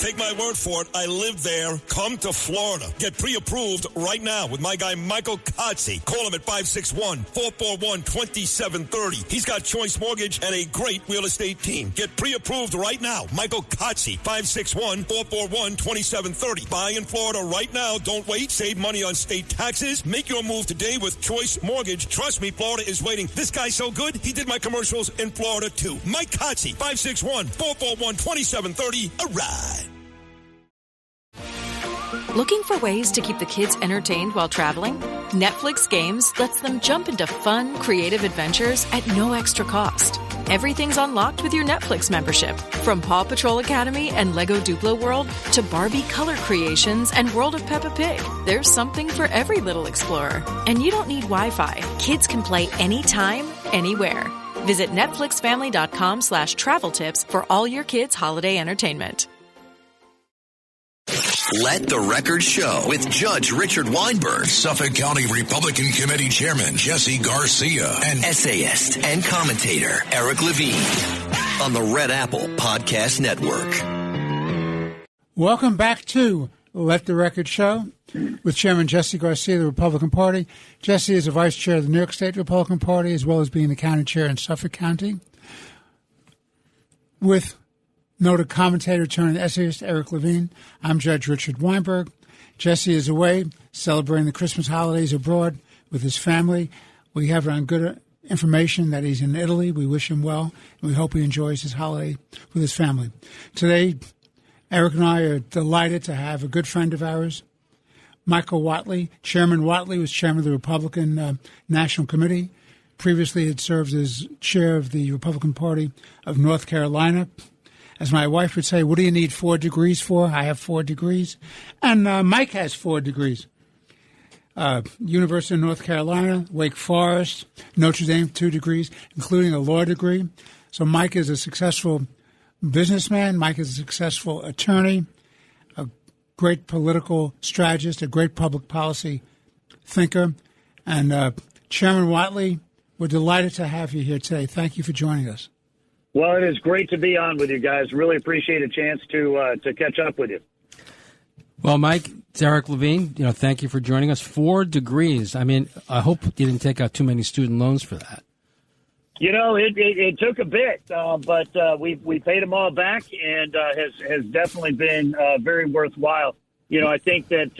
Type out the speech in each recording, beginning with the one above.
take my word for it. I live there. Come to Florida. Get pre-approved right now with my guy Michael Kotze. Call him at 561-441-2730. He's got Choice Mortgage and a great real estate team. Get pre-approved right now. Michael Kotze, 561-441-2730. Buy in Florida right now. Don't wait. Save money on state taxes. Make your move today with Choice Mortgage. Trust me, Florida is waiting. This guy's so good, he did my commercials in Florida too. Mike Kotze, 561-441-2730. A ride. Looking for ways to keep the kids entertained while traveling? Netflix Games lets them jump into fun, creative adventures at no extra cost. Everything's unlocked with your Netflix membership. From Paw Patrol Academy and Lego Duplo World to Barbie color creations and World of Peppa Pig. There's something for every little explorer. And you don't need Wi-Fi. Kids can play anytime, anywhere. Visit NetflixFamily.com/travel tips for all your kids' holiday entertainment. Let the Record Show with Judge Richard Weinberg, Suffolk County Republican Committee Chairman Jesse Garcia, and essayist and commentator Eric Levine on the Red Apple Podcast Network. Welcome back to Let the Record Show with Chairman Jesse Garcia of the Republican Party. Jesse is a vice chair of the New York State Republican Party, as well as being the county chair in Suffolk County. With noted commentator, turned essayist Eric Levine, I'm Judge Richard Weinberg. Jesse is away celebrating the Christmas holidays abroad with his family. We have on good information that he's in Italy. We wish him well, and we hope he enjoys his holiday with his family. Today, Eric and I are delighted to have a good friend of ours, Michael Whatley. Chairman Whatley was chairman of the Republican National Committee. Previously had served as chair of the Republican Party of North Carolina. As my wife would say, what do you need 4 degrees for? I have 4 degrees. And Mike has 4 degrees. University of North Carolina, Wake Forest, Notre Dame, 2 degrees, including a law degree. So Mike is a successful businessman. Mike is a successful attorney, a great political strategist, a great public policy thinker. And Chairman Whatley, we're delighted to have you here today. Thank you for joining us. Well, it is great to be on with you guys. Really appreciate a chance to catch up with you. Well, Mike, it's Eric Levine. Thank you for joining us. 4 degrees. I mean, I hope you didn't take out too many student loans for that. It took a bit, but we paid them all back, and has definitely been very worthwhile. I think that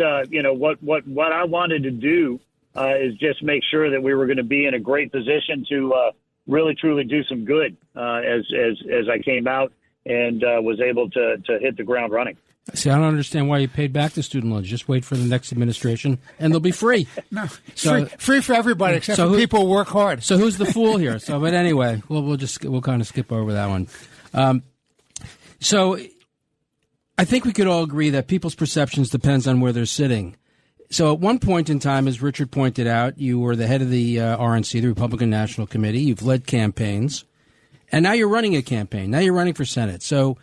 what I wanted to do is just make sure that we were going to be in a great position to really truly do some good as I came out and was able to hit the ground running. See, I don't understand why you paid back the student loans. Just wait for the next administration, and they'll be free. No, free for everybody except for people who work hard. So who's the fool here? But anyway, we'll kind of skip over that one. So I think we could all agree that people's perceptions depends on where they're sitting. So at one point in time, as Richard pointed out, you were the head of the RNC, the Republican National Committee. You've led campaigns, and now you're running a campaign. Now you're running for Senate. So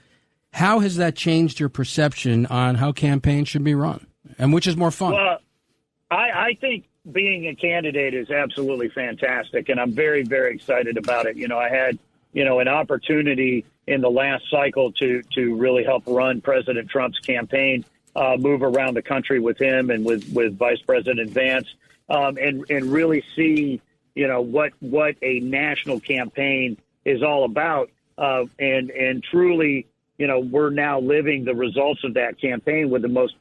how has that changed your perception on how campaigns should be run, and which is more fun? Well, I think being a candidate is absolutely fantastic, and I'm very, very excited about it. I had, an opportunity in the last cycle to really help run President Trump's campaign, move around the country with him and with Vice President Vance, and really see, what a national campaign is all about, and truly. We're now living the results of that campaign with the most,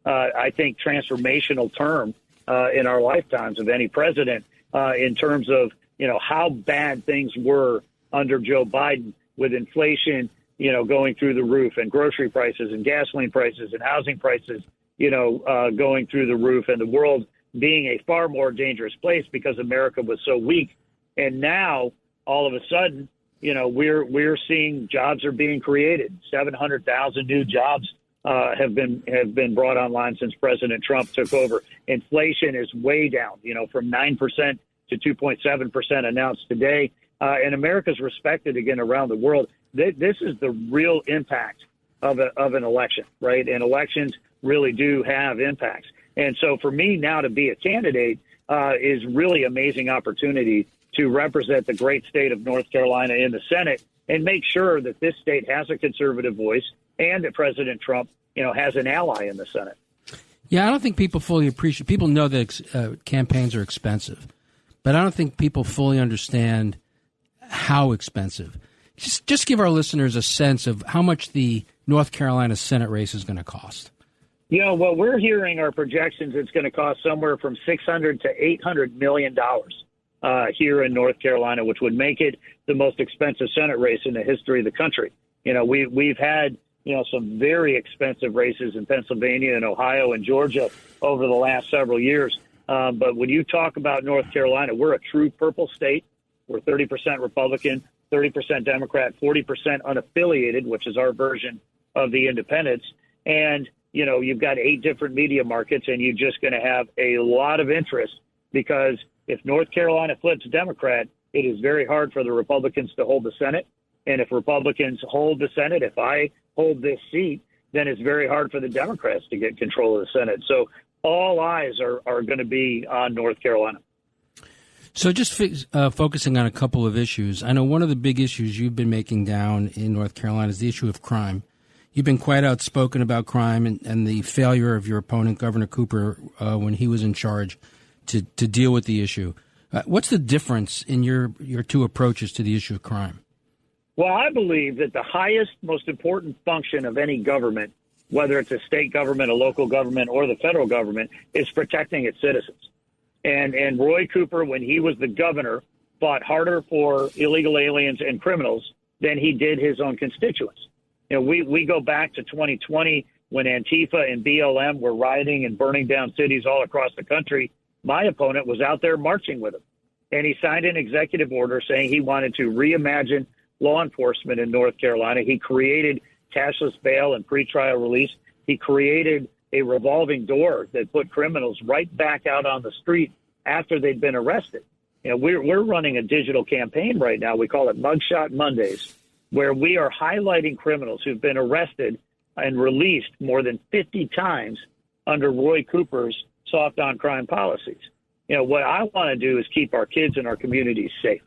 I think, transformational term in our lifetimes of any president in terms of, how bad things were under Joe Biden with inflation, going through the roof, and grocery prices and gasoline prices and housing prices, going through the roof, and the world being a far more dangerous place because America was so weak. And now, all of a sudden, we're seeing jobs are being created. 700,000 new jobs have been brought online since President Trump took over. Inflation is way down, from 9% to 2.7% announced today. And America's respected again around the world. This is the real impact of an election, right? And elections really do have impacts. And so for me now to be a candidate is really amazing opportunity to represent the great state of North Carolina in the Senate and make sure that this state has a conservative voice and that President Trump, has an ally in the Senate. Yeah, I don't think people fully appreciate. People know that campaigns are expensive, but I don't think people fully understand how expensive. Just give our listeners a sense of how much the North Carolina Senate race is going to cost. What we're hearing are projections. It's going to cost somewhere from $600 to $800 million here in North Carolina, which would make it the most expensive Senate race in the history of the country. We've had some very expensive races in Pennsylvania and Ohio and Georgia over the last several years. But when you talk about North Carolina, we're a true purple state. We're 30% Republican, 30% Democrat, 40% unaffiliated, which is our version of the independents. And, you've got 8 different media markets, and you're just going to have a lot of interest because if North Carolina flips Democrat, it is very hard for the Republicans to hold the Senate. And if Republicans hold the Senate, if I hold this seat, then it's very hard for the Democrats to get control of the Senate. So all eyes are going to be on North Carolina. So just focusing on a couple of issues. I know one of the big issues you've been making down in North Carolina is the issue of crime. You've been quite outspoken about crime and the failure of your opponent, Governor Cooper, when he was in charge to deal with the issue. What's the difference in your two approaches to the issue of crime? Well, I believe that the highest, most important function of any government, whether it's a state government, a local government, or the federal government, is protecting its citizens. And Roy Cooper, when he was the governor, fought harder for illegal aliens and criminals than he did his own constituents. We go back to 2020 when Antifa and BLM were rioting and burning down cities all across the country. My opponent was out there marching with them. And he signed an executive order saying he wanted to reimagine law enforcement in North Carolina. He created cashless bail and pretrial release. He created a revolving door that put criminals right back out on the street after they'd been arrested. We're running a digital campaign right now. We call it Mugshot Mondays, where we are highlighting criminals who've been arrested and released more than 50 times under Roy Cooper's soft on crime policies. What I want to do is keep our kids and our communities safe.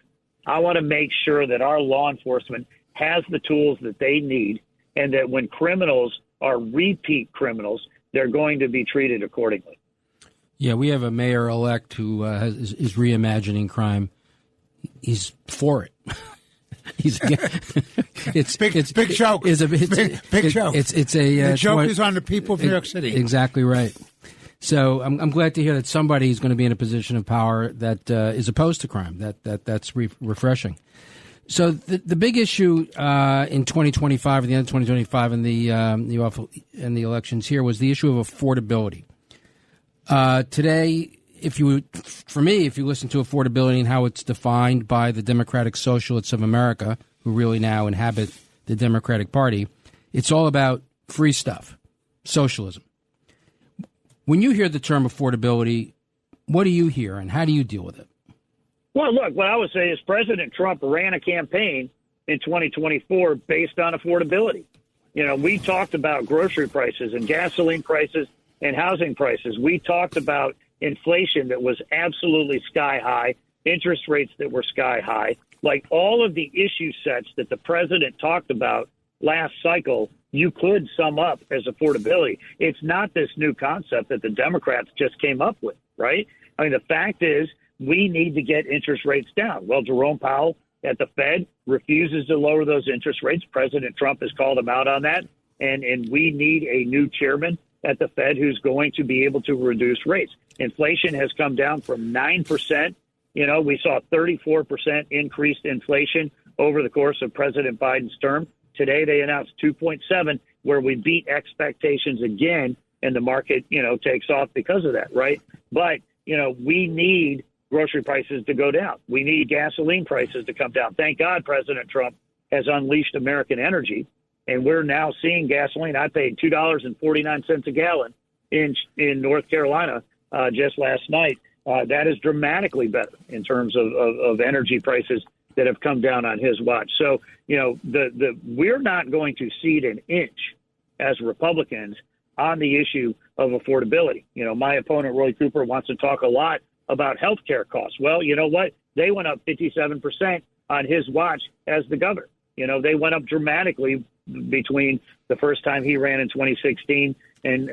I want to make sure that our law enforcement has the tools that they need and that when criminals are repeat criminals, they're going to be treated accordingly. Yeah, we have a mayor-elect who is reimagining crime. He's for it. It's big joke. It's big joke. The joke is on the people of New York City. Exactly right. So I'm glad to hear that somebody is going to be in a position of power that is opposed to crime. That's refreshing. So the big issue in 2025, at the end of 2025, in the elections here was the issue of affordability. Today, if you listen to affordability and how it's defined by the Democratic Socialists of America, who really now inhabit the Democratic Party, it's all about free stuff, socialism. When you hear the term affordability, what do you hear and how do you deal with it? Well, look, what I would say is President Trump ran a campaign in 2024 based on affordability. We talked about grocery prices and gasoline prices and housing prices. We talked about inflation that was absolutely sky high, interest rates that were sky high. Like all of the issue sets that the president talked about last cycle, you could sum up as affordability. It's not this new concept that the Democrats just came up with, right? I mean, the fact is we need to get interest rates down. Well, Jerome Powell at the Fed refuses to lower those interest rates. President Trump has called him out on that. And we need a new chairman at the Fed who's going to be able to reduce rates. Inflation has come down from 9%. We saw 34% increased inflation over the course of President Biden's term. Today, they announced 2.7, where we beat expectations again, and the market, takes off because of that, right? But, we need grocery prices to go down. We need gasoline prices to come down. Thank God President Trump has unleashed American energy, and we're now seeing gasoline. I paid $2.49 a gallon in North Carolina just last night. That is dramatically better in terms of energy prices that have come down on his watch. So, we're not going to cede an inch as Republicans on the issue of affordability. My opponent, Roy Cooper, wants to talk a lot about health care costs. Well, you know what? They went up 57% on his watch as the governor. They went up dramatically between the first time he ran in 2016 and,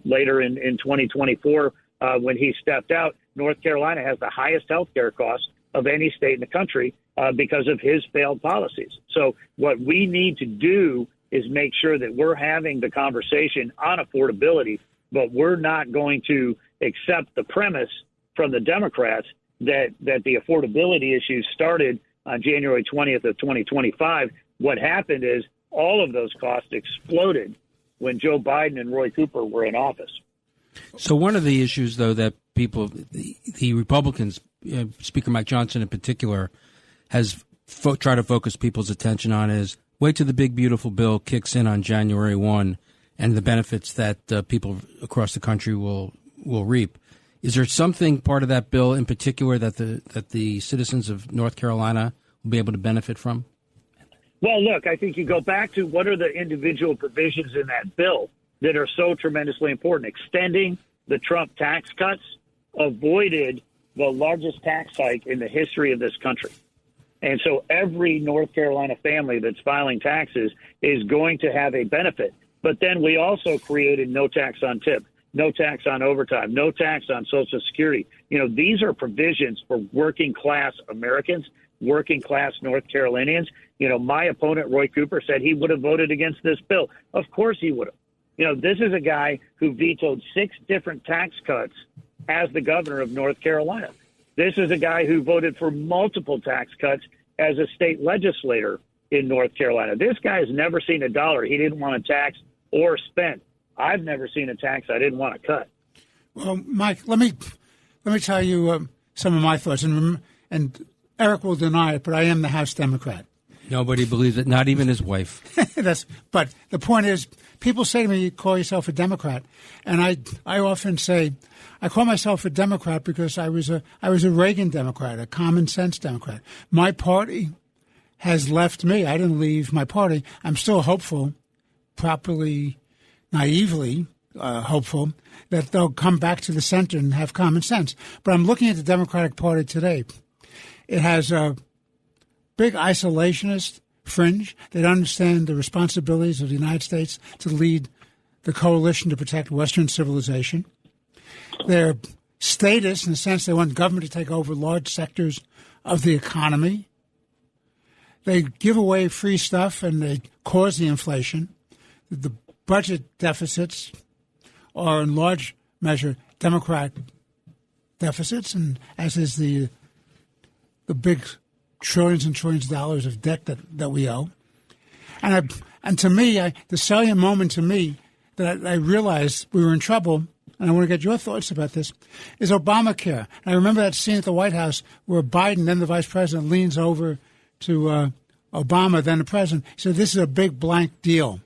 later in 2024 when he stepped out. North Carolina has the highest health care costs of any state in the country because of his failed policies. So what we need to do is make sure that we're having the conversation on affordability, but we're not going to accept the premise from the Democrats that the affordability issue started on January 20th of 2025. What happened is all of those costs exploded when Joe Biden and Roy Cooper were in office. So one of the issues, though, that people, the Republicans, Speaker Mike Johnson in particular, has tried to focus people's attention on is wait till the big, beautiful bill kicks in on January 1 and the benefits that people across the country will reap. Is there something part of that bill in particular that the citizens of North Carolina will be able to benefit from? Well, look, I think you go back to what are the individual provisions in that bill that are so tremendously important. Extending the Trump tax cuts avoided the largest tax hike in the history of this country. And so every North Carolina family that's filing taxes is going to have a benefit. But then we also created no tax on tip, no tax on overtime, no tax on Social Security. These are provisions for working class Americans, working class North Carolinians. My opponent, Roy Cooper, said he would have voted against this bill. Of course he would have. This is a guy who vetoed 6 different tax cuts as the governor of North Carolina. This is a guy who voted for multiple tax cuts as a state legislator in North Carolina. This guy has never seen a dollar he didn't want to tax or spend. I've never seen a tax I didn't want to cut. Well, Mike, let me tell you some of my thoughts, and Eric will deny it, but I am the House Democrat. Nobody believes it, not even his wife. But the point is, people say to me, you call yourself a Democrat. And I often say, I call myself a Democrat because I was a Reagan Democrat, a common sense Democrat. My party has left me. I didn't leave my party. I'm still hopeful, properly, naively hopeful, that they'll come back to the center and have common sense. But I'm looking at the Democratic Party today. It has a big isolationist fringe. They don't understand the responsibilities of the United States to lead the coalition to protect Western civilization. They're statist in the sense they want government to take over large sectors of the economy. They give away free stuff and they cause the inflation. The budget deficits are in large measure Democrat deficits, and as is the big trillions and trillions of dollars of debt that we owe. And to me, the salient moment to me that I realized we were in trouble, and I want to get your thoughts about this, is Obamacare. And I remember that scene at the White House where Biden, then the vice president, leans over to Obama, then the president. He said, this is a big blank deal.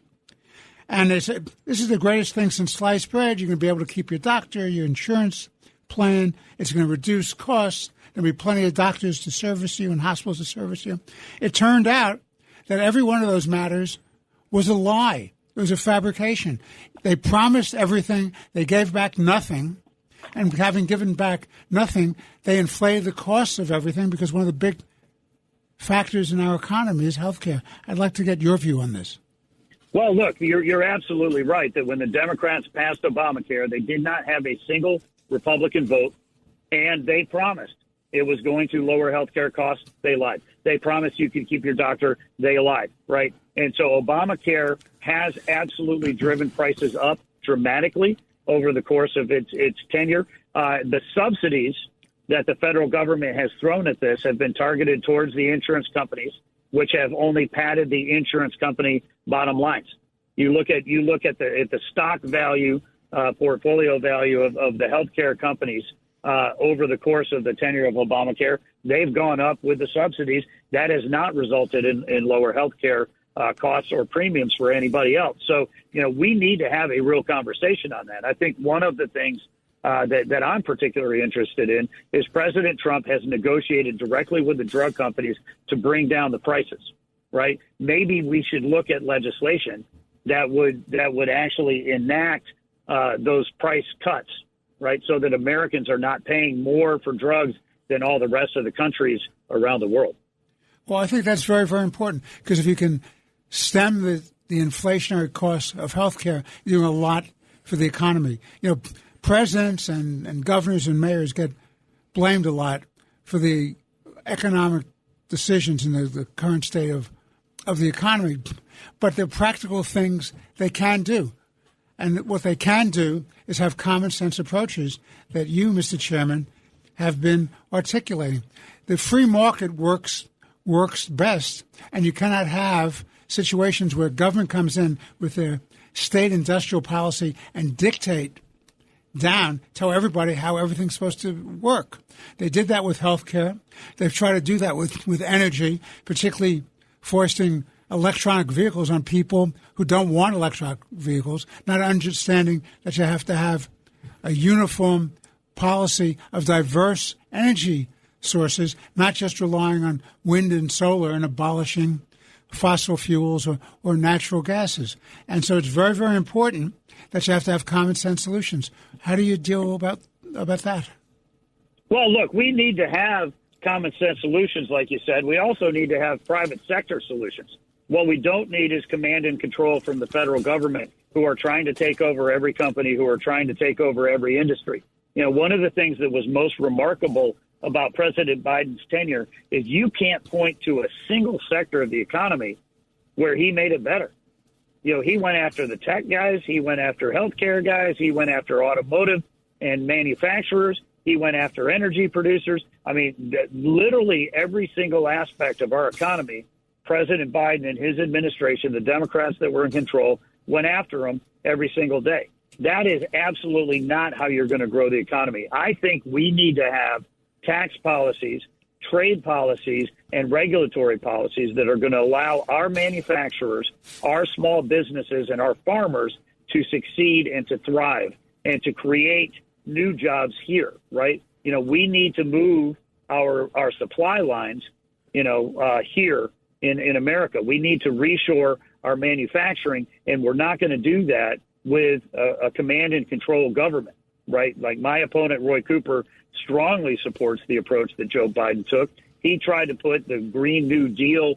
And they said, this is the greatest thing since sliced bread. You're going to be able to keep your doctor, your insurance plan. It's going to reduce costs. There'll be plenty of doctors to service you and hospitals to service you. It turned out that every one of those matters was a lie. It was a fabrication. They promised everything. They gave back nothing. And having given back nothing, they inflated the costs of everything because one of the big factors in our economy is health care. I'd like to get your view on this. Well, look, you're absolutely right that when the Democrats passed Obamacare, they did not have a single Republican vote, and they promised it was going to lower health care costs. They lied. They promised you could keep your doctor. They lied, right? And so Obamacare has absolutely driven prices up dramatically over the course of its tenure. The subsidies that the federal government has thrown at this have been targeted towards the insurance companies, which have only padded the insurance company bottom lines. You look at the stock value, portfolio value of the healthcare companies over the course of the tenure of Obamacare. They've gone up with the subsidies. That has not resulted in lower healthcare costs or premiums for anybody else. So, we need to have a real conversation on that. I think one of the things that I'm particularly interested in is President Trump has negotiated directly with the drug companies to bring down the prices, right? Maybe we should look at legislation that would actually enact those price cuts, right, so that Americans are not paying more for drugs than all the rest of the countries around the world. Well, I think that's very, very important because if you can stem the inflationary costs of health care, you're doing a lot for the economy. Presidents and governors and mayors get blamed a lot for the economic decisions in the current state of the economy, but they're practical things they can do. And what they can do is have common sense approaches that you, Mr. Chairman, have been articulating. The free market works best, and you cannot have situations where government comes in with their state industrial policy and dictate down, tell everybody how everything's supposed to work. They did that with health care. They've tried to do that with energy, particularly foisting electronic vehicles on people who don't want electronic vehicles, not understanding that you have to have a uniform policy of diverse energy sources, not just relying on wind and solar and abolishing fossil fuels or natural gases. And so it's very, very important that you have to have common sense solutions. How do you deal about that? Well, look, we need to have common sense solutions, like you said. We also need to have private sector solutions. What we don't need is command and control from the federal government who are trying to take over every company, who are trying to take over every industry. One of the things that was most remarkable about President Biden's tenure is you can't point to a single sector of the economy where he made it better. He went after the tech guys. He went after healthcare guys. He went after automotive and manufacturers. He went after energy producers. I mean, literally every single aspect of our economy, President Biden and his administration, the Democrats that were in control, went after him every single day. That is absolutely not how you're going to grow the economy. I think we need to have tax policies, trade policies, and regulatory policies that are going to allow our manufacturers, our small businesses, and our farmers to succeed and to thrive and to create new jobs here, right? We need to move our supply lines, here in America. We need to reshore our manufacturing, and we're not going to do that with a command and control government, right? Like my opponent, Roy Cooper, strongly supports the approach that Joe Biden took. He tried to put the Green New Deal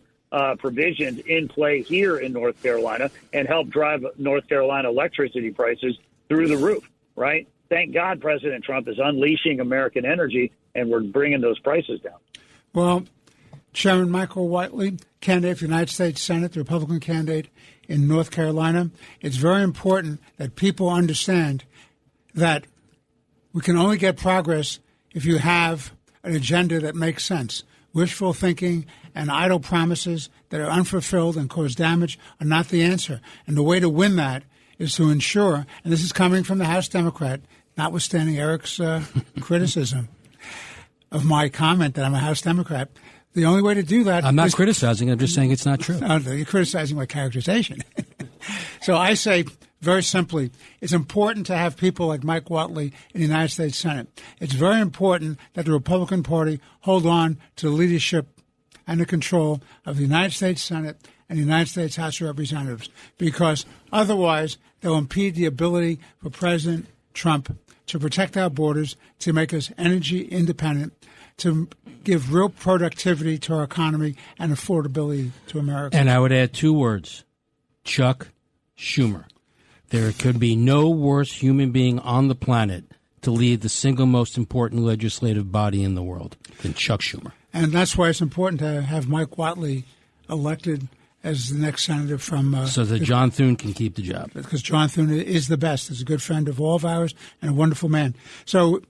provisions in play here in North Carolina and help drive North Carolina electricity prices through the roof, right? Thank God President Trump is unleashing American energy, and we're bringing those prices down. Well, Chairman Michael Whatley, candidate for the United States Senate, the Republican candidate in North Carolina, it's very important that people understand that we can only get progress if you have an agenda that makes sense. Wishful thinking and idle promises that are unfulfilled and cause damage are not the answer. And the way to win that is to ensure, and this is coming from the House Democrat, notwithstanding Eric's criticism of my comment that I'm a House Democrat, the only way to do that... I'm not criticizing. I'm just saying it's not true. No, you're criticizing my characterization. So I say, very simply, it's important to have people like Mike Whatley in the United States Senate. It's very important that the Republican Party hold on to the leadership and the control of the United States Senate and the United States House of Representatives, because otherwise they'll impede the ability for President Trump to protect our borders, to make us energy independent, to give real productivity to our economy and affordability to America. And I would add two words, Chuck Schumer. There could be no worse human being on the planet to lead the single most important legislative body in the world than Chuck Schumer. And that's why it's important to have Mike Whatley elected as the next senator from... so that John Thune can keep the job. Because John Thune is the best. He's a good friend of all of ours and a wonderful man. So,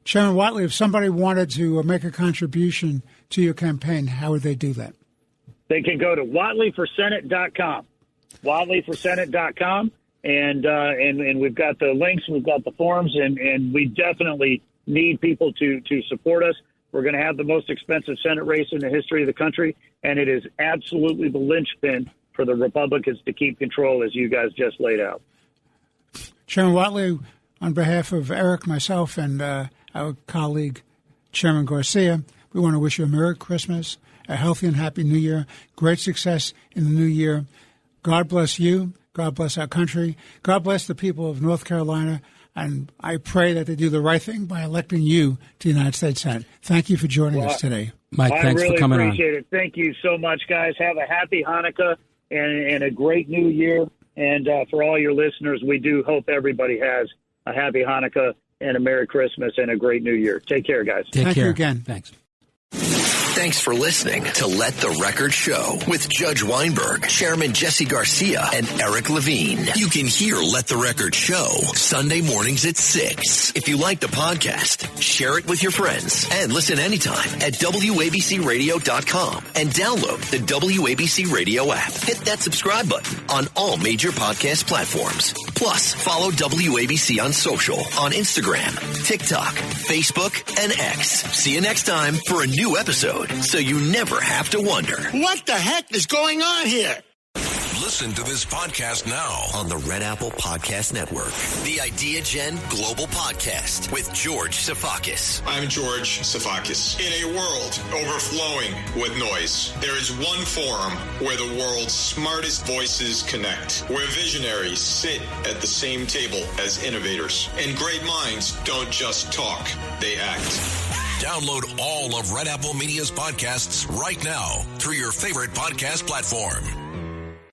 Chairman Whatley, if somebody wanted to make a contribution to your campaign, how would they do that? They can go to WhatleyForSenate.com. WhatleyForSenate.com. And we've got the links, we've got the forms, and we definitely need people to support us. We're going to have the most expensive Senate race in the history of the country, and it is absolutely the linchpin for the Republicans to keep control, as you guys just laid out. Chairman Whatley, on behalf of Eric, myself, and our colleague, Chairman Garcia, we want to wish you a Merry Christmas, a healthy and happy New Year, great success in the new year. God bless you. God bless our country. God bless the people of North Carolina. And I pray that they do the right thing by electing you to the United States Senate. Thank you for joining us today. Mike, thanks for coming on. I really appreciate it. Thank you so much, guys. Have a happy Hanukkah and a great new year. And for all your listeners, we do hope everybody has a happy Hanukkah and a Merry Christmas and a great new year. Take care, guys. Thank you again. Thanks. Thanks for listening to Let the Record Show with Judge Weinberg, Chairman Jesse Garcia, and Eric Levine. You can hear Let the Record Show Sunday mornings at 6. If you like the podcast, share it with your friends and listen anytime at WABCRadio.com and download the WABC Radio app. Hit that subscribe button on all major podcast platforms. Plus, follow WABC on social on Instagram, TikTok, Facebook, and X. See you next time for a new episode, so you never have to wonder. What the heck is going on here? Listen to this podcast now On the Red Apple Podcast Network. The Idea Gen Global Podcast with George Sifakis. I'm George Sifakis. In a world overflowing with noise, there is one forum where the world's smartest voices connect, where visionaries sit at the same table as innovators, and great minds don't just talk, they act. Download all of Red Apple Media's podcasts right now through your favorite podcast platform.